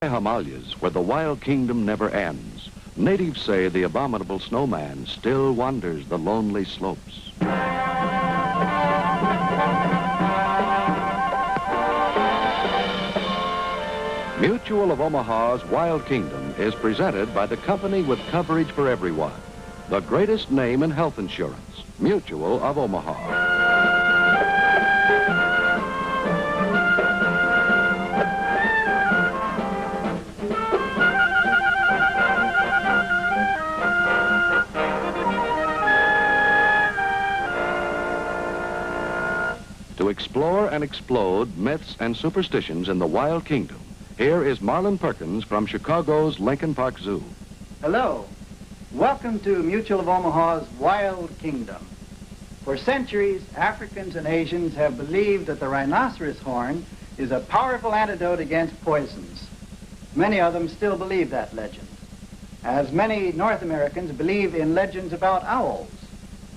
Himalayas, where the wild kingdom never ends, natives say the abominable snowman still wanders the lonely slopes. Mutual of Omaha's Wild Kingdom is presented by the company with coverage for everyone. The greatest name in health insurance, Mutual of Omaha. To explore and explode myths and superstitions in the Wild Kingdom, here is Marlon Perkins from Chicago's Lincoln Park Zoo. Hello. Welcome to Mutual of Omaha's Wild Kingdom. For centuries, Africans and Asians have believed that the rhinoceros horn is a powerful antidote against poisons. Many of them still believe that legend, as many North Americans believe in legends about owls.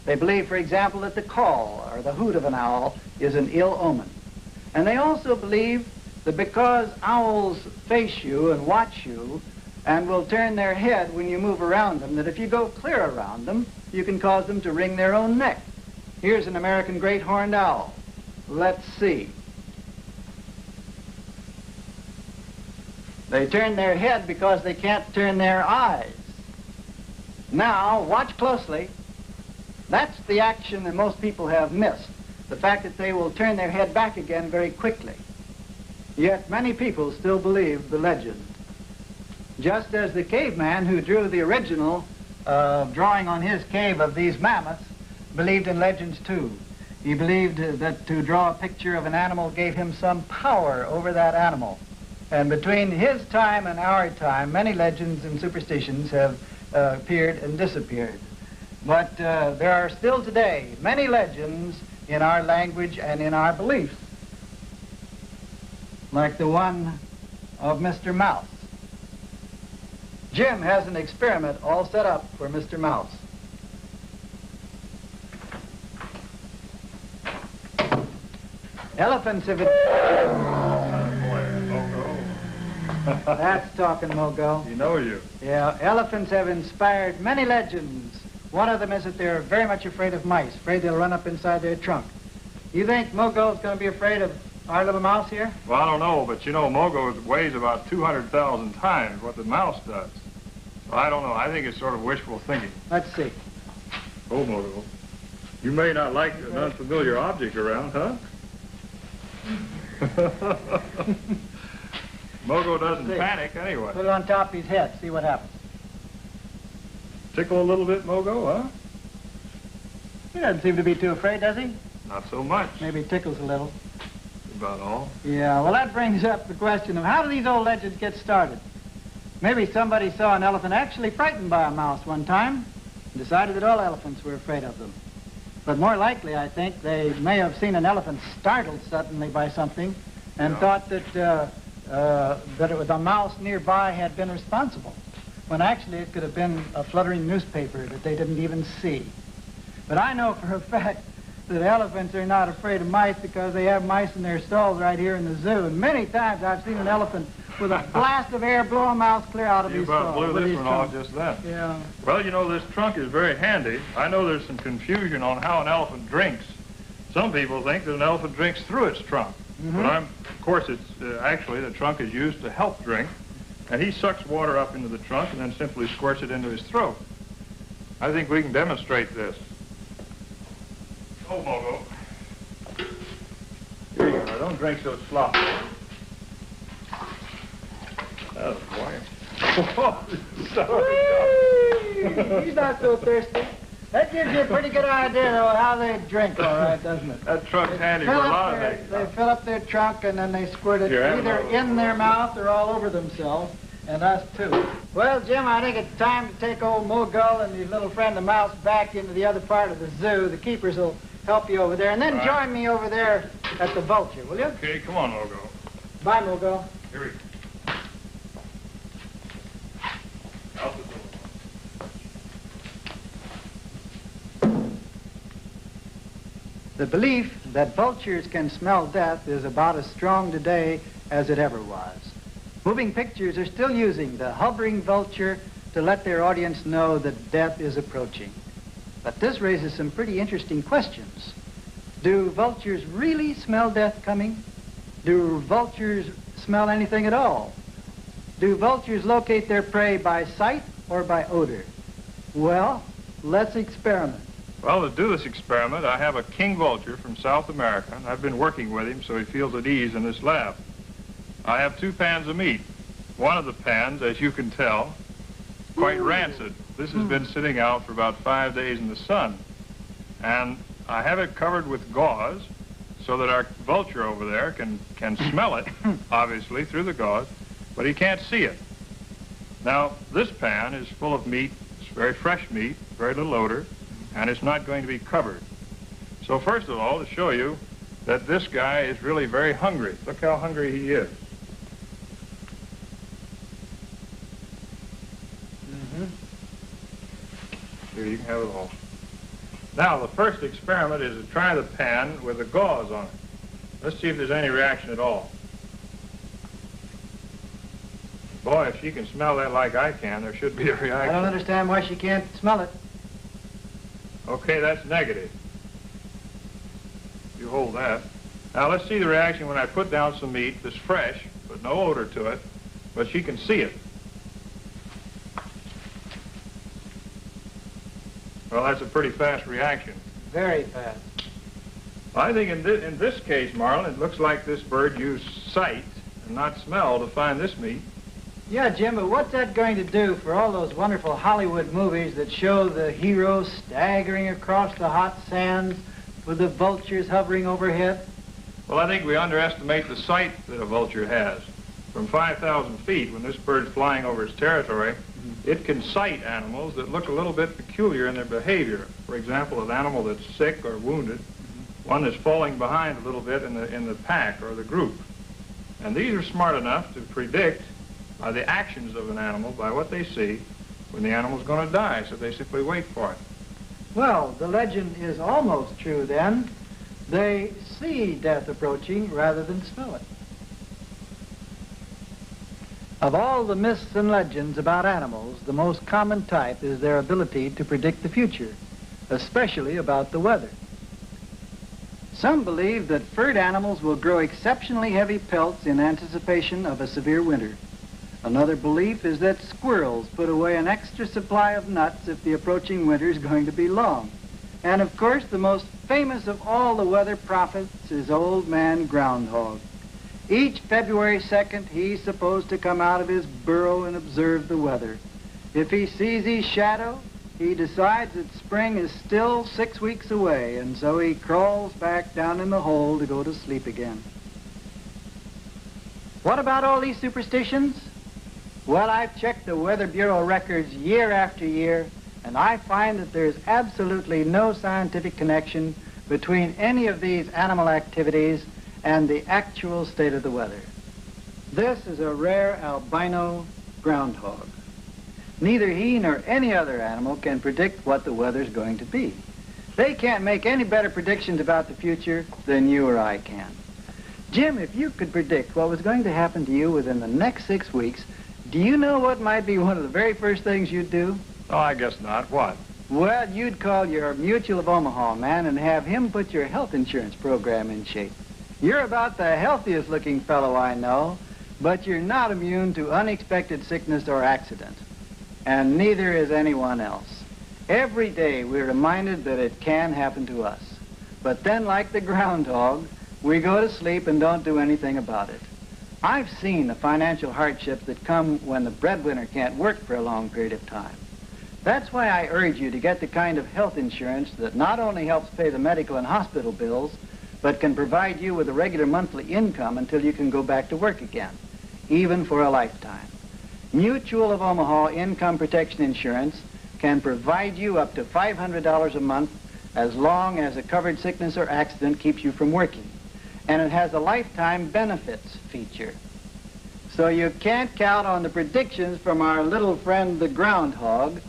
They believe, for example, that the call or the hoot of an owl is an ill omen. And they also believe that because owls face you and watch you and will turn their head when you move around them, that if you go clear around them, you can cause them to wring their own neck. Here's an American great horned owl. Let's see. They turn their head because they can't turn their eyes. Now, watch closely. That's the action that most people have missed, the fact that they will turn their head back again very quickly. Yet many people still believe the legend. Just as the caveman who drew the original drawing on his cave of these mammoths believed in legends too. He believed that to draw a picture of an animal gave him some power over that animal. And between his time and our time, many legends and superstitions have appeared and disappeared. But there are still today many legends in our language and in our beliefs, like the one of Mr. Mouse. Jim has an experiment all set up for Mr. Mouse. Elephants have... That's talking, Mogo. He knows you. Yeah, elephants have inspired many legends. One of them is that they're very much afraid of mice, afraid they'll run up inside their trunk. You think Mogo's going to be afraid of our little mouse here? Well, I don't know, but you know, Mogo weighs about 200,000 times what the mouse does. So I don't know. I think it's sort of wishful thinking. Let's see. Oh, Mogo, you may not like an unfamiliar object around, huh? Mogo doesn't panic anyway. Put it on top of his head, see what happens. Tickle a little bit, Mogo, huh? He doesn't seem to be too afraid, does he? Not so much. Maybe tickles a little. About all. Yeah, well, that brings up the question of how do these old legends get started? Maybe somebody saw an elephant actually frightened by a mouse one time and decided that all elephants were afraid of them. But more likely, I think, they may have seen an elephant startled suddenly by something and thought that it was a mouse nearby had been responsible, when actually it could have been a fluttering newspaper that they didn't even see. But I know for a fact that elephants are not afraid of mice because they have mice in their stalls right here in the zoo. And many times I've seen an elephant with a blast of air blow a mouse clear out of his stall. You about blew this one off just then. Yeah. Well, you know, this trunk is very handy. I know there's some confusion on how an elephant drinks. Some people think that an elephant drinks through its trunk. But of course, it's actually the trunk is used to help drink. And he sucks water up into the trunk and then simply squirts it into his throat. I think we can demonstrate this. Oh, Mogo. Here you go. Now, don't drink so sloppy. Oh, boy. Sorry. He's not so thirsty. That gives you a pretty good idea of how they drink, all right, doesn't it? That trunk's handy for a lot of things. They fill up their trunk and then they squirt it either in their mouth or all over themselves, and us too. Well, Jim, I think it's time to take old Mogo and his little friend the mouse back into the other part of the zoo. The keepers will help you over there, and then join me over there at the vulture, will you? Okay, come on, Mogo. Bye, Mogo. Here we go. Out the door. The belief that vultures can smell death is about as strong today as it ever was. Moving pictures are still using the hovering vulture to let their audience know that death is approaching. But this raises some pretty interesting questions. Do vultures really smell death coming? Do vultures smell anything at all? Do vultures locate their prey by sight or by odor? Well, let's experiment. Well, to do this experiment, I have a king vulture from South America, and I've been working with him so he feels at ease in this lab. I have 2 pans of meat. One of the pans, as you can tell, quite rancid. This has been sitting out for about 5 days in the sun. And I have it covered with gauze so that our vulture over there can smell it, obviously, through the gauze, but he can't see it. Now, this pan is full of meat. It's very fresh meat, very little odor, and it's not going to be covered. So first of all, to show you that this guy is really very hungry. Look how hungry he is. Here, you can have it all. Now, the first experiment is to try the pan with the gauze on it. Let's see if there's any reaction at all. Boy, if she can smell that like I can, there should be a reaction. I don't understand why she can't smell it. Okay, that's negative. You hold that. Now, let's see the reaction when I put down some meat that's fresh, but no odor to it, but she can see it. Well, that's a pretty fast reaction. Very fast. I think in this case, Marlin, it looks like this bird used sight and not smell to find this meat. Yeah, Jim, but what's that going to do for all those wonderful Hollywood movies that show the hero staggering across the hot sands with the vultures hovering overhead? Well, I think we underestimate the sight that a vulture has. From 5,000 feet, when this bird's flying over its territory, it can sight animals that look a little bit peculiar in their behavior. For example, an animal that's sick or wounded, one that's falling behind a little bit in the pack or the group. And these are smart enough to predict the actions of an animal by what they see when the animal's going to die, so they simply wait for it. Well, the legend is almost true then. They see death approaching rather than smell it. Of all the myths and legends about animals, the most common type is their ability to predict the future, especially about the weather. Some believe that furred animals will grow exceptionally heavy pelts in anticipation of a severe winter. Another belief is that squirrels put away an extra supply of nuts if the approaching winter is going to be long. And of course, the most famous of all the weather prophets is Old Man Groundhog. Each February 2nd, he's supposed to come out of his burrow and observe the weather. If he sees his shadow, he decides that spring is still 6 weeks away, and so he crawls back down in the hole to go to sleep again. What about all these superstitions? Well, I've checked the Weather Bureau records year after year, and I find that there's absolutely no scientific connection between any of these animal activities and the actual state of the weather. This is a rare albino groundhog. Neither he nor any other animal can predict what the weather's going to be. They can't make any better predictions about the future than you or I can. Jim, if you could predict what was going to happen to you within the next 6 weeks, do you know what might be one of the very first things you'd do? Oh, I guess not. What? Well, you'd call your Mutual of Omaha man and have him put your health insurance program in shape. You're about the healthiest looking fellow I know, but you're not immune to unexpected sickness or accident. And neither is anyone else. Every day we're reminded that it can happen to us. But then, like the groundhog, we go to sleep and don't do anything about it. I've seen the financial hardships that come when the breadwinner can't work for a long period of time. That's why I urge you to get the kind of health insurance that not only helps pay the medical and hospital bills, but can provide you with a regular monthly income until you can go back to work again, even for a lifetime. Mutual of Omaha Income Protection Insurance can provide you up to $500 a month as long as a covered sickness or accident keeps you from working. And it has a lifetime benefits feature. So you can't count on the predictions from our little friend the groundhog,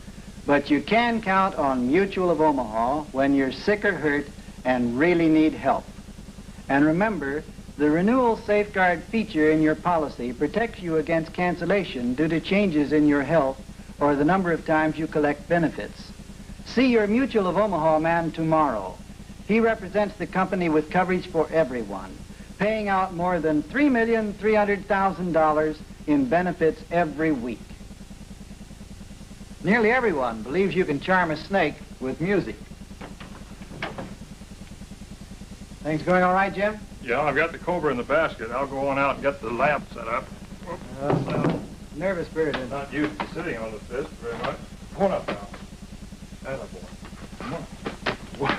but you can count on Mutual of Omaha when you're sick or hurt and really need help. And remember, the renewal safeguard feature in your policy protects you against cancellation due to changes in your health or the number of times you collect benefits. See your Mutual of Omaha man tomorrow. He represents the company with coverage for everyone, paying out more than $3,300,000 in benefits every week. Nearly everyone believes you can charm a snake with music. Things going all right, Jim? Yeah, I've got the cobra in the basket. I'll go on out and get the lamp set up. Nervous spirit. Not used to sitting on the fist very much. Come on up now. Attaboy. Come on. Whoa.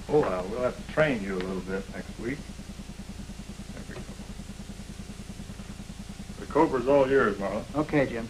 Oh, well, we'll have to train you a little bit next week. There we go. The cobra's all yours, Marlon. Okay, Jim.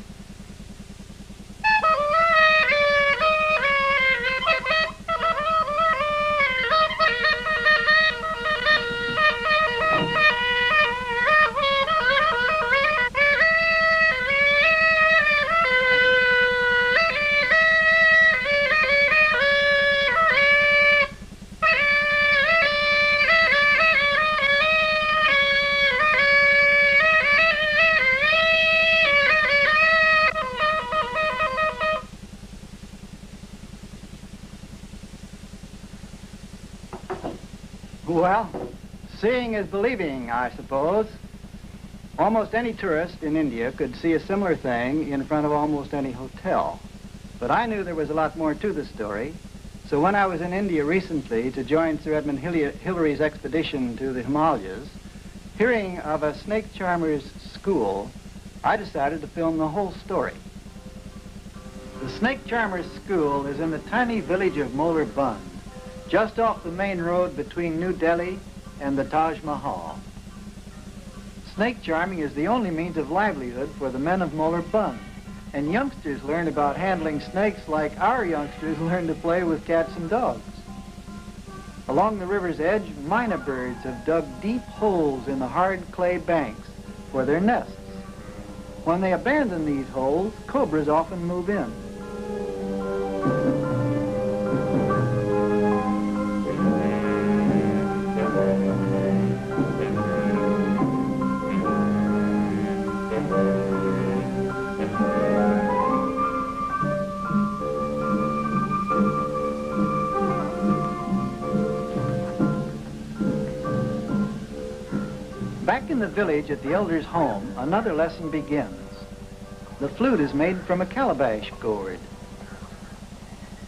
Well, seeing is believing, I suppose. Almost any tourist in India could see a similar thing in front of almost any hotel. But I knew there was a lot more to the story. So when I was in India recently to join Sir Edmund Hillary's expedition to the Himalayas, hearing of a snake charmer's school, I decided to film the whole story. The snake charmer's school is in the tiny village of Molar Bund, just off the main road between New Delhi and the Taj Mahal. Snake charming is the only means of livelihood for the men of Molar Bund, and youngsters learn about handling snakes like our youngsters learn to play with cats and dogs. Along the river's edge, mynah birds have dug deep holes in the hard clay banks for their nests. When they abandon these holes, cobras often move in. Back in the village at the elder's home, another lesson begins. The flute is made from a calabash gourd.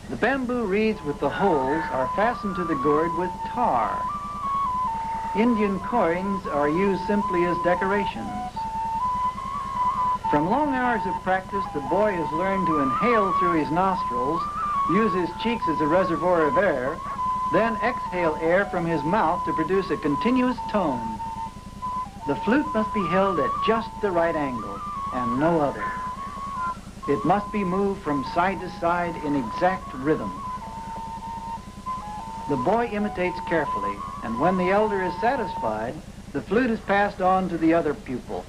The bamboo reeds with the holes are fastened to the gourd with tar. Indian coins are used simply as decorations. From long hours of practice, the boy has learned to inhale through his nostrils, use his cheeks as a reservoir of air, then exhale air from his mouth to produce a continuous tone. The flute must be held at just the right angle, and no other. It must be moved from side to side in exact rhythm. The boy imitates carefully, and when the elder is satisfied, the flute is passed on to the other pupil.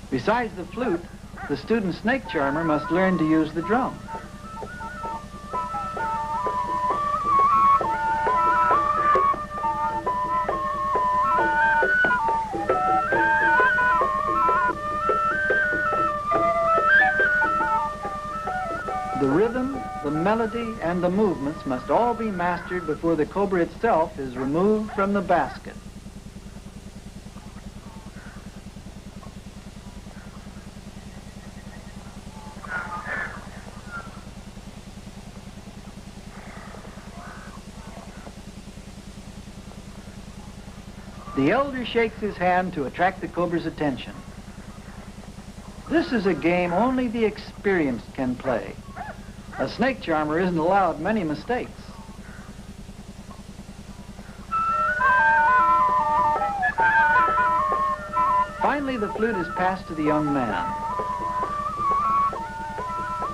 Besides the flute, the student snake charmer must learn to use the drum. The rhythm, the melody, and the movements must all be mastered before the cobra itself is removed from the basket. The elder shakes his hand to attract the cobra's attention. This is a game only the experienced can play. A snake charmer isn't allowed many mistakes. Finally, the flute is passed to the young man.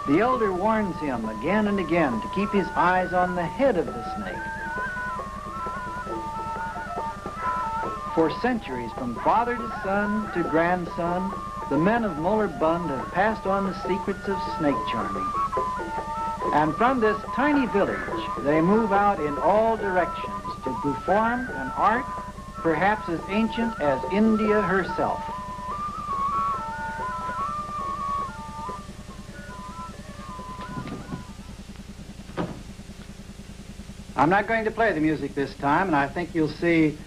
The elder warns him again and again to keep his eyes on the head of the snake. For centuries, from father to son to grandson, the men of Molar Bund have passed on the secrets of snake charming. And from this tiny village, they move out in all directions to perform an art perhaps as ancient as India herself. I'm not going to play the music this time, and I think you'll see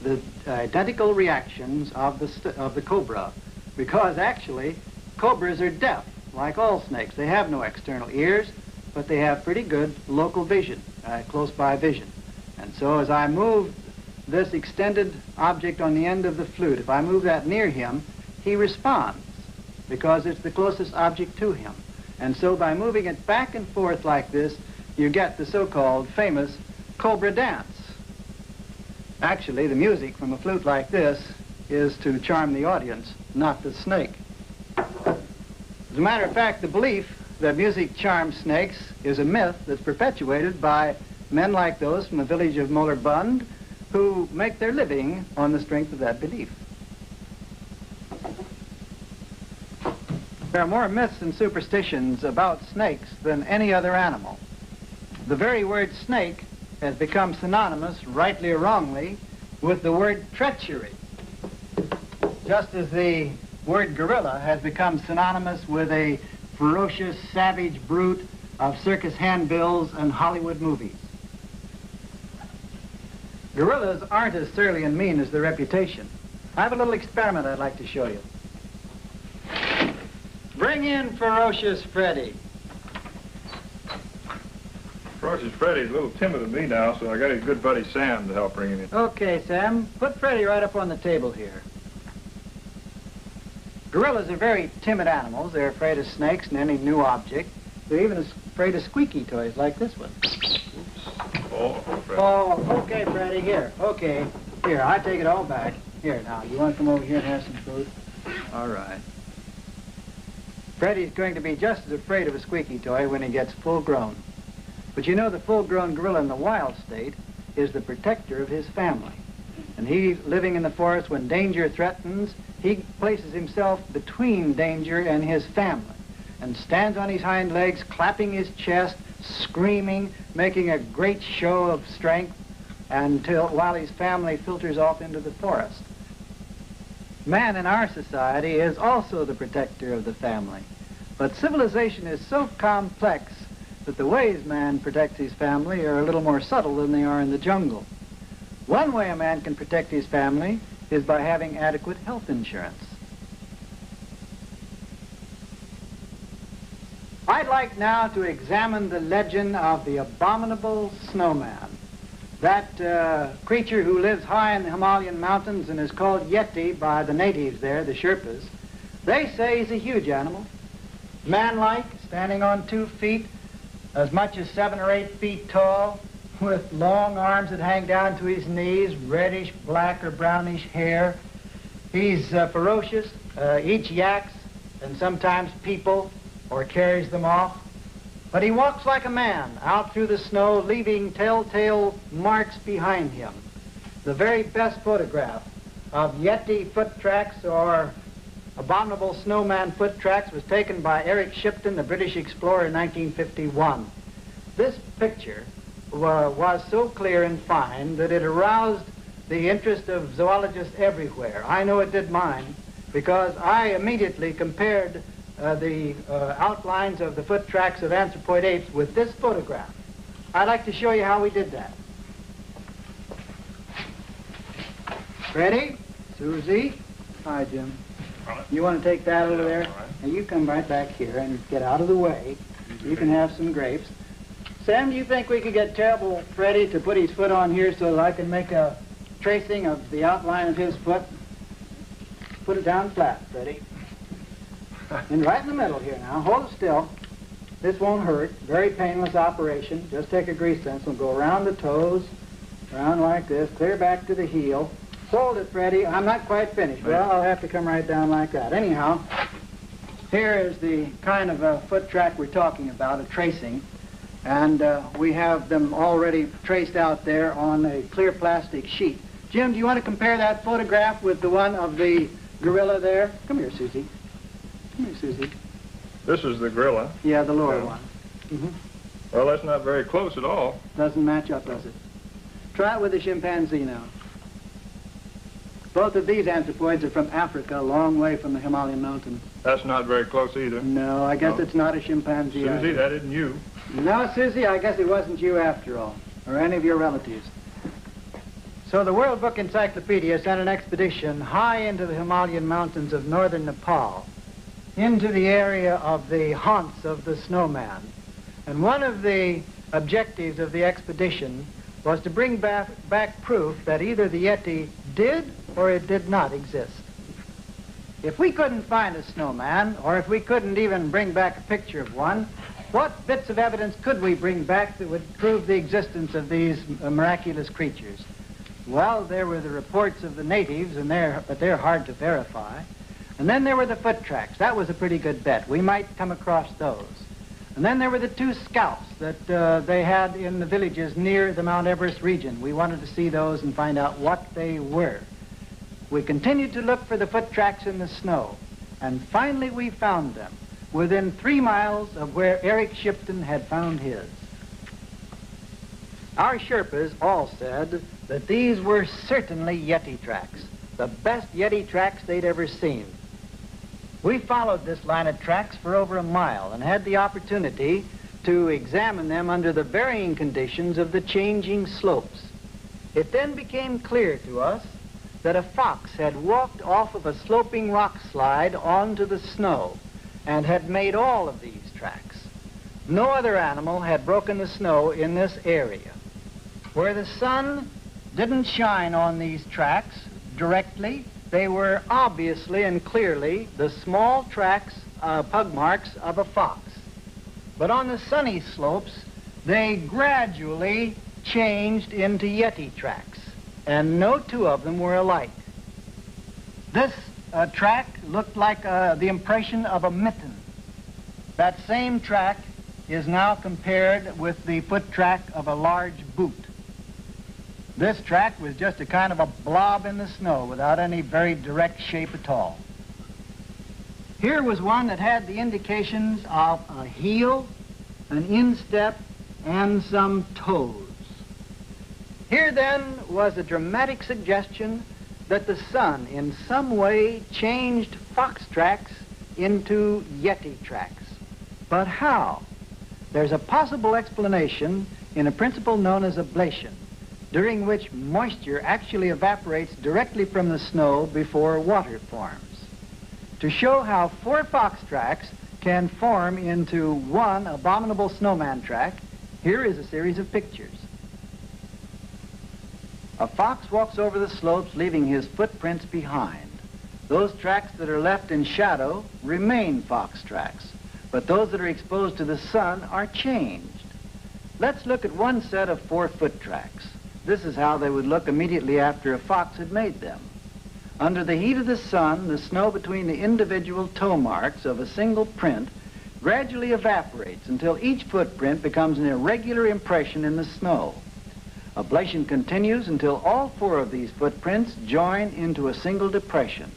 the identical reactions of the cobra, because actually cobras are deaf, like all snakes. They have no external ears, but they have pretty good local vision, close-by vision. And so as I move this extended object on the end of the flute, if I move that near him, he responds, because it's the closest object to him. And so by moving it back and forth like this, you get the so-called famous cobra dance. Actually, the music from a flute like this is to charm the audience, not the snake. As a matter of fact, the belief that music charms snakes is a myth that's perpetuated by men like those from the village of Molerbund who make their living on the strength of that belief. There are more myths and superstitions about snakes than any other animal. The very word snake has become synonymous, rightly or wrongly, with the word treachery. Just as the word gorilla has become synonymous with a ferocious, savage brute of circus handbills and Hollywood movies. Gorillas aren't as surly and mean as their reputation. I have a little experiment I'd like to show you. Bring in Ferocious Freddy. Ferocious Freddy's a little timid of me now, so I got his good buddy Sam to help bring him in. Okay, Sam, put Freddy right up on the table here. Gorillas are very timid animals. They're afraid of snakes and any new object. They're even afraid of squeaky toys like this one. Oops. Oh, Freddy. Oh, okay, Freddy, here. Okay, here, I take it all back. Here, now, you want to come over here and have some food? All right. Freddy's going to be just as afraid of a squeaky toy when he gets full grown. But you know, the full-grown gorilla in the wild state is the protector of his family. And he's living in the forest when danger threatens. He places himself between danger and his family and stands on his hind legs, clapping his chest, screaming, making a great show of strength while his family filters off into the forest. Man in our society is also the protector of the family. But civilization is so complex that the ways man protects his family are a little more subtle than they are in the jungle. One way a man can protect his family is by having adequate health insurance. I'd like now to examine the legend of the abominable snowman. That creature who lives high in the Himalayan mountains and is called Yeti by the natives there, the Sherpas. They say he's a huge animal, man-like, standing on 2 feet, as much as 7 or 8 feet tall, with long arms that hang down to his knees, reddish, black, or brownish hair. He's ferocious, eats yaks, and sometimes people, or carries them off. But he walks like a man out through the snow, leaving telltale marks behind him. The very best photograph of Yeti foot tracks or abominable snowman foot tracks was taken by Eric Shipton, the British explorer, in 1951. This picture was so clear and fine that it aroused the interest of zoologists everywhere. I know it did mine, because I immediately compared the outlines of the foot tracks of anthropoid apes with this photograph. I'd like to show you how we did that. Ready? Susie? Hi, Jim. You want to take that over there? And you come right back here and get out of the way. You can have some grapes. Sam, do you think we could get Terrible Freddy to put his foot on here so that I can make a tracing of the outline of his foot? Put it down flat, Freddy. And right in the middle here now. Hold it still. This won't hurt. Very painless operation. Just take a grease pencil and go around the toes, around like this, clear back to the heel. Hold it, Freddy. I'm not quite finished. Well, I'll have to come right down like that. Anyhow, here is the kind of foot track we're talking about, a tracing. And we have them already traced out there on a clear plastic sheet. Jim, do you want to compare that photograph with the one of the gorilla there? Come here, Susie. Come here, Susie. This is the gorilla. Yeah, the lower one. Mm-hmm. Well, that's not very close at all. Doesn't match up, does it? Try it with a chimpanzee now. Both of these anthropoids are from Africa, a long way from the Himalayan mountains. That's not very close either. No, I guess No. it's not a chimpanzee. Susie, either. that isn't you. No, Susie, I guess it wasn't you after all, or any of your relatives. So the World Book Encyclopedia sent an expedition high into the Himalayan mountains of northern Nepal, into the area of the haunts of the snowman. And one of the objectives of the expedition was to bring back proof that either the Yeti did or it did not exist. If we couldn't find a snowman, or if we couldn't even bring back a picture of one, what bits of evidence could we bring back that would prove the existence of these miraculous creatures? Well, there were the reports of the natives, but they're hard to verify. And then there were the foot tracks. That was a pretty good bet. We might come across those. And then there were the 2 scalps that they had in the villages near the Mount Everest region. We wanted to see those and find out what they were. We continued to look for the foot tracks in the snow, and finally we found them within 3 miles of where Eric Shipton had found his. Our Sherpas all said that these were certainly Yeti tracks, the best Yeti tracks they'd ever seen. We followed this line of tracks for over a mile and had the opportunity to examine them under the varying conditions of the changing slopes. It then became clear to us that a fox had walked off of a sloping rock slide onto the snow and had made all of these tracks. No other animal had broken the snow in this area. Where the sun didn't shine on these tracks directly, they were obviously and clearly the small tracks, pug marks of a fox. But on the sunny slopes, they gradually changed into Yeti tracks, and no 2 of them were alike. This track looked like the impression of a mitten. That same track is now compared with the foot track of a large boot. This track was just a kind of a blob in the snow without any very direct shape at all. Here was one that had the indications of a heel, an instep, and some toes. Here then was a dramatic suggestion that the sun in some way changed fox tracks into Yeti tracks. But how? There's a possible explanation in a principle known as ablation, during which moisture actually evaporates directly from the snow before water forms. To show how 4 fox tracks can form into one abominable snowman track, here is a series of pictures. A fox walks over the slopes, leaving his footprints behind. Those tracks that are left in shadow remain fox tracks, but those that are exposed to the sun are changed. Let's look at one set of 4 foot tracks. This is how they would look immediately after a fox had made them. Under the heat of the sun, the snow between the individual toe marks of a single print gradually evaporates until each footprint becomes an irregular impression in the snow. Ablation continues until all 4 of these footprints join into a single depression.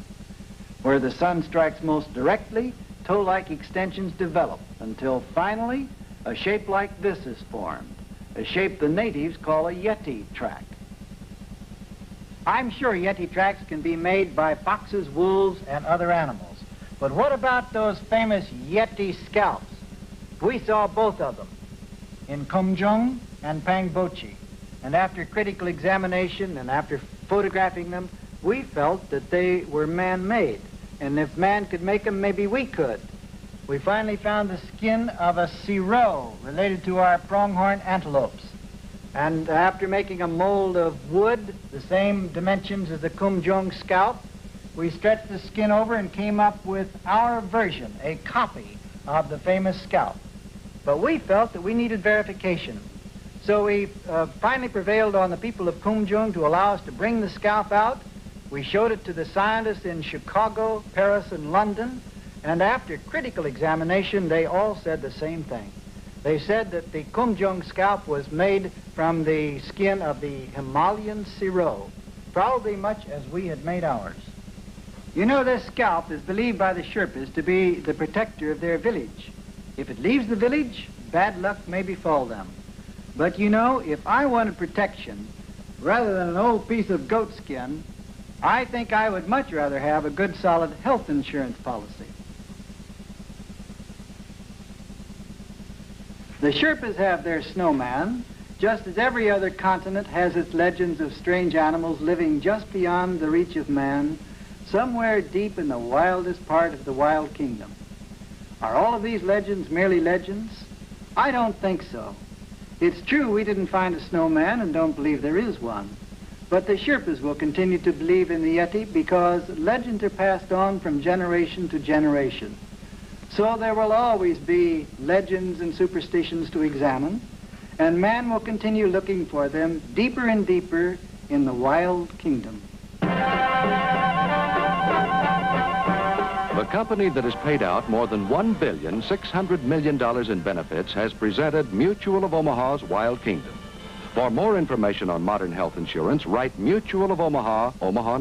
Where the sun strikes most directly, toe-like extensions develop until finally a shape like this is formed, a shape the natives call a Yeti track. I'm sure Yeti tracks can be made by foxes, wolves, and other animals. But what about those famous Yeti scalps? We saw both of them in Kumjung and Pangbochi. And after critical examination and after photographing them, we felt that they were man-made. And if man could make them, maybe we could. We finally found the skin of a sirop related to our pronghorn antelopes. And after making a mold of wood, the same dimensions as the Kumjung scalp, we stretched the skin over and came up with our version, a copy of the famous scalp. But we felt that we needed verification. So we finally prevailed on the people of Kumjung to allow us to bring the scalp out. We showed it to the scientists in Chicago, Paris, and London. And after critical examination, they all said the same thing. They said that the Kumjung scalp was made from the skin of the Himalayan sirop, probably much as we had made ours. You know, this scalp is believed by the Sherpas to be the protector of their village. If it leaves the village, bad luck may befall them. But you know, if I wanted protection, rather than an old piece of goat skin, I think I would much rather have a good solid health insurance policy. The Sherpas have their snowman, just as every other continent has its legends of strange animals living just beyond the reach of man, somewhere deep in the wildest part of the wild kingdom. Are all of these legends merely legends? I don't think so. It's true we didn't find a snowman and don't believe there is one. But the Sherpas will continue to believe in the Yeti because legends are passed on from generation to generation. So there will always be legends and superstitions to examine, and man will continue looking for them deeper and deeper in the wild kingdom. The company that has paid out more than $1.6 billion in benefits has presented Mutual of Omaha's Wild Kingdom. For more information on modern health insurance, write Mutual of Omaha, Omaha,